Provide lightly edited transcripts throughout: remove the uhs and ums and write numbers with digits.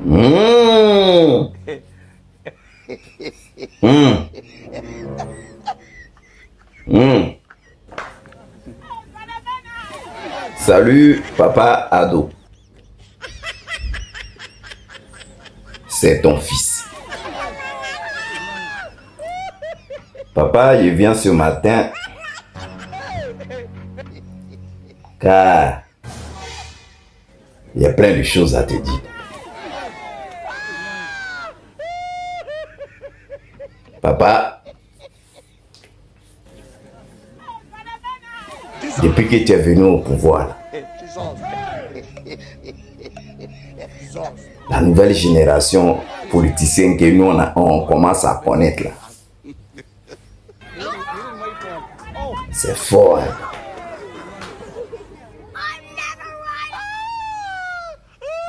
Mmh. Mmh. Mmh. Salut, papa ado. C'est ton fils. Papa, je viens ce matin car il y a plein de choses à te dire. Papa, depuis que tu es venu au pouvoir, la nouvelle génération politicienne que nous on commence à connaître là, c'est fort, hein?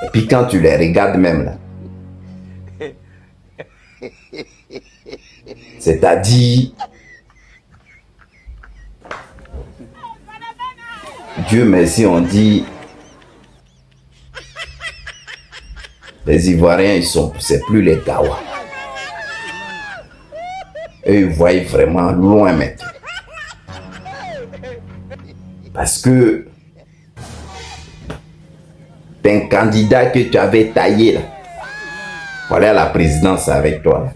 Et puis quand tu les regardes même là, c'est-à-dire, Dieu merci, on dit, les Ivoiriens, c'est plus les Gawa. Eux, ils voient vraiment loin maintenant. Parce que t'es un candidat que tu avais taillé là, pour aller à la présidence avec toi.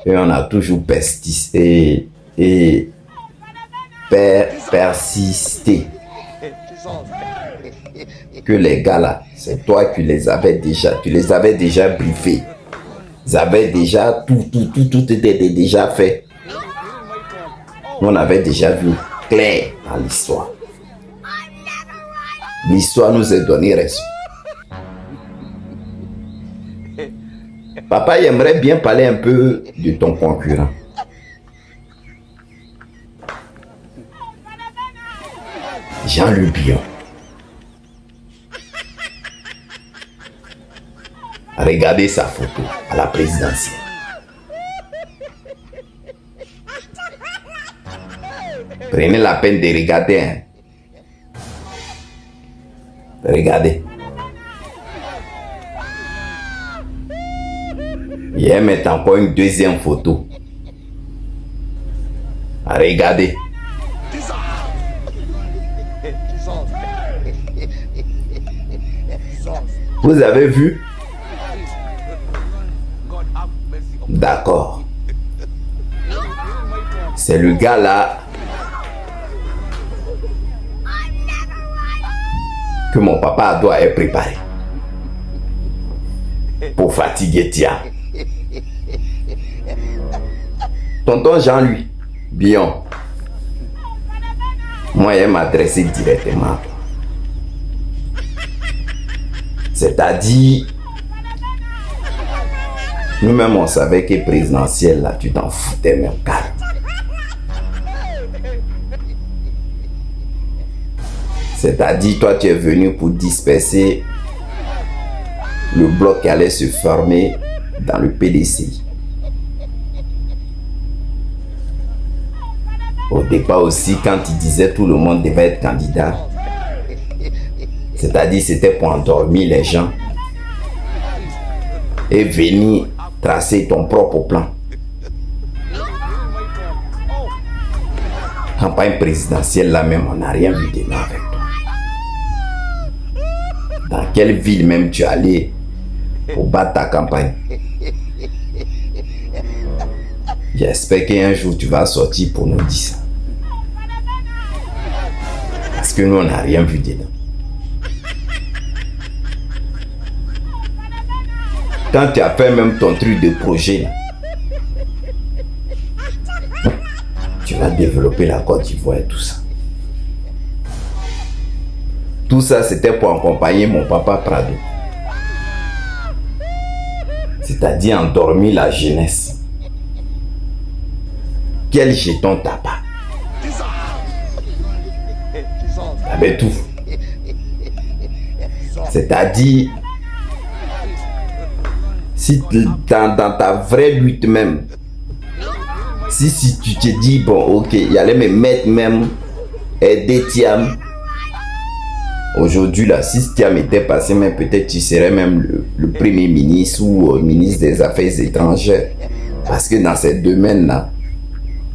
Et on a toujours persisté et persisté. Que les gars là, c'est toi qui les avais déjà, tu les avais déjà briefés. Ils avaient déjà tout était déjà fait. On avait déjà vu clair dans l'histoire. L'histoire nous a donné raison. Papa, j'aimerais bien parler un peu de ton concurrent. Jean-Luc Bion. Regardez sa photo à la présidentielle. Prenez la peine de regarder. Hein. Regardez. Il va mettre encore une deuxième photo. Regardez. Vous avez vu? D'accord. C'est le gars là que mon papa doit être préparé pour fatiguer Tia. Tonton Jean-Louis Bion, moi il m'adresser directement à toi. C'est-à-dire, nous-mêmes on savait que présidentiel là, tu t'en foutais même carrément. C'est-à-dire, toi tu es venu pour disperser le bloc qui allait se former dans le PDC. Au départ aussi, quand il disait tout le monde devait être candidat, c'est-à-dire c'était pour endormir les gens et venir tracer ton propre plan. Campagne présidentielle là même, on n'a rien vu de nous avec toi. Dans quelle ville même tu es allé pour battre ta campagne? J'espère qu'un jour tu vas sortir pour nous dire ça. Parce que nous on n'a rien vu dedans. Quand tu as fait même ton truc de projet là, tu vas développer la Côte d'Ivoire et tout ça. Tout ça c'était pour accompagner mon papa Prado. C'est-à-dire endormir la jeunesse. Quel jeton t'as pas? T'avais tout. C'est-à-dire, si dans ta vraie lutte même, si tu te dis, bon, ok, il allait me mettre même, aider Thiam. Aujourd'hui, là, si Thiam était passé, mais peut-être tu serais même le Premier ministre ou ministre des Affaires étrangères. Parce que dans ces domaines-là,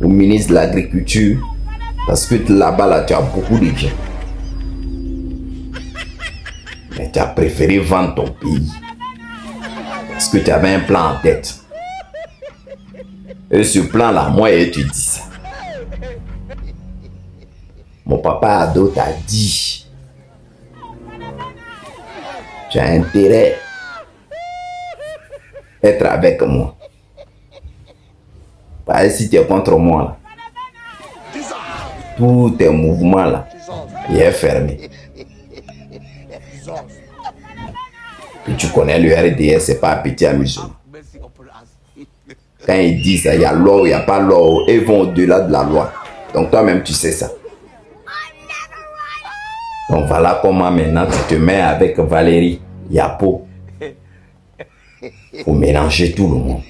au ministre de l'Agriculture, parce que là-bas, là, tu as beaucoup de gens. Mais tu as préféré vendre ton pays. Parce que tu avais un plan en tête. Et ce plan-là, moi, et tu dis ça. Mon papa Ado t'a dit, tu as intérêt à être avec moi. Parce que si tu es contre moi, là, tous tes mouvements là, il est fermé. Puis tu connais le RDS, c'est pas un petit amusement. Quand ils disent ça, il y a loi ou il n'y a pas loi, ils vont au-delà de la loi. Donc toi-même, tu sais ça. Donc voilà comment maintenant tu te mets avec Valérie Yapo pour mélanger tout le monde.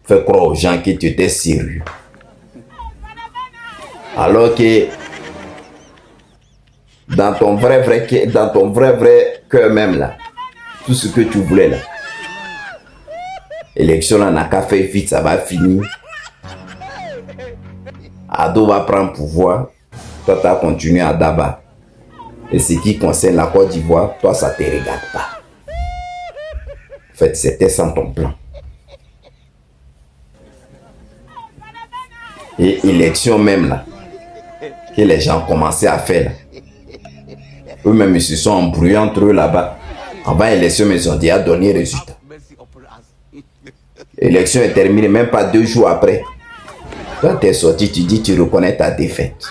Fais croire aux gens que tu étais sérieux. Alors que dans ton vrai cœur même là, tout ce que tu voulais là, élection là n'a qu'à faire vite, ça va finir. Ado va prendre pouvoir, toi tu as continué à Daba. Et ce qui concerne la Côte d'Ivoire, toi ça te regarde pas. En fait, c'était sans ton plan. Et élection même là, que les gens commençaient à faire là. Eux-mêmes, ils se sont embrouillés entre eux là-bas. Avant l'élection, ils ont déjà donné résultat. L'élection est terminée, même pas 2 jours après. Quand tu es sorti, tu dis tu reconnais ta défaite.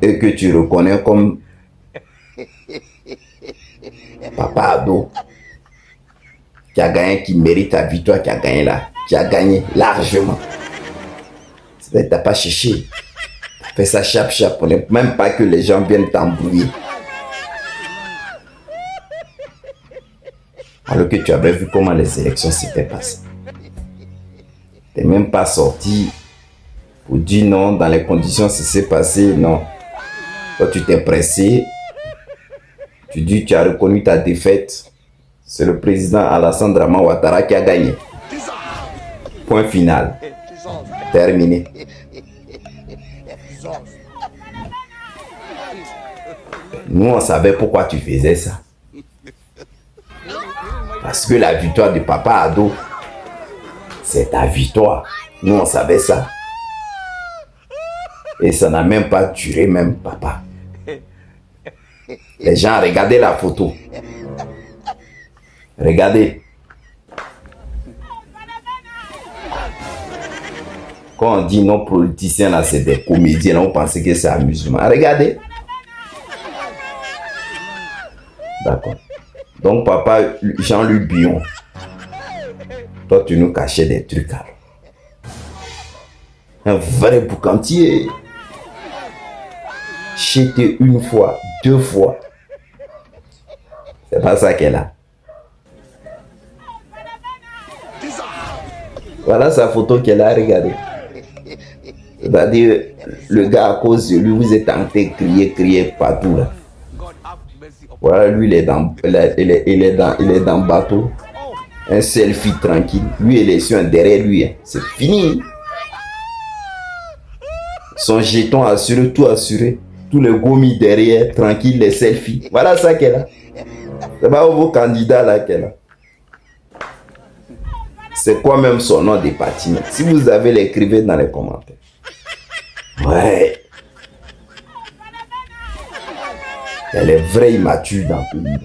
Et que tu reconnais comme Papa Ado, qui a gagné, qui mérite ta victoire, qui a gagné là, qui a gagné largement. Tu n'as pas cherché. Fais ça chap, même pas que les gens viennent t'embrouiller. Alors que tu avais vu comment les élections s'étaient passées. Tu n'es même pas sorti pour dire non, dans les conditions ça s'est passé, non. Toi tu t'es pressé, tu dis tu as reconnu ta défaite. C'est le président Alassane Draman Ouattara qui a gagné. Point final. Terminé. Nous, on savait pourquoi tu faisais ça. Parce que la victoire de Papa Ado, c'est ta victoire. Nous, on savait ça. Et ça n'a même pas duré, même papa. Les gens regardaient la photo. Regardez. Quand on dit nos politiciens là, c'est des comédiens, là, on pensait que c'est amusement. Regardez. D'accord. Donc, papa Jean-Luc Bion, toi, tu nous cachais des trucs. Alors. Un vrai boucantier. Jeté 1 fois, 2 fois. C'est pas ça qu'elle a. Voilà sa photo qu'elle a, regardez. C'est-à-dire, le gars, à cause de lui, vous êtes en train de crier partout là. Voilà, lui, il est dans le bateau. Un selfie tranquille. Lui, élection derrière lui. Hein. C'est fini. Son jeton assuré, tout assuré. Tous les gomis derrière, tranquille, les selfies. Voilà ça qu'elle a. C'est pas vos candidats là qu'elle a. C'est quoi même son nom de parti? Si vous avez, l'écrivez dans les commentaires. Ouais. Elle est vraie immature dans le pays.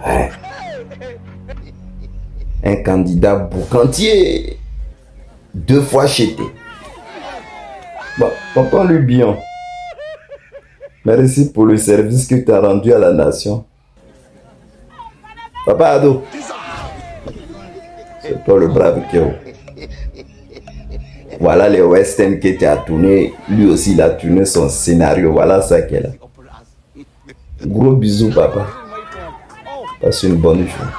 Ouais. Un candidat boucantier. 2 fois jeté. Bon, tonton Lubion. Merci pour le service que tu as rendu à la nation. Papa Ado. C'est toi le brave Kéo. Voilà les westerns que tu as tourné. Lui aussi, il a tourné son scénario. Voilà ça qu'elle a. Gros bisous, papa. Passe une bonne journée.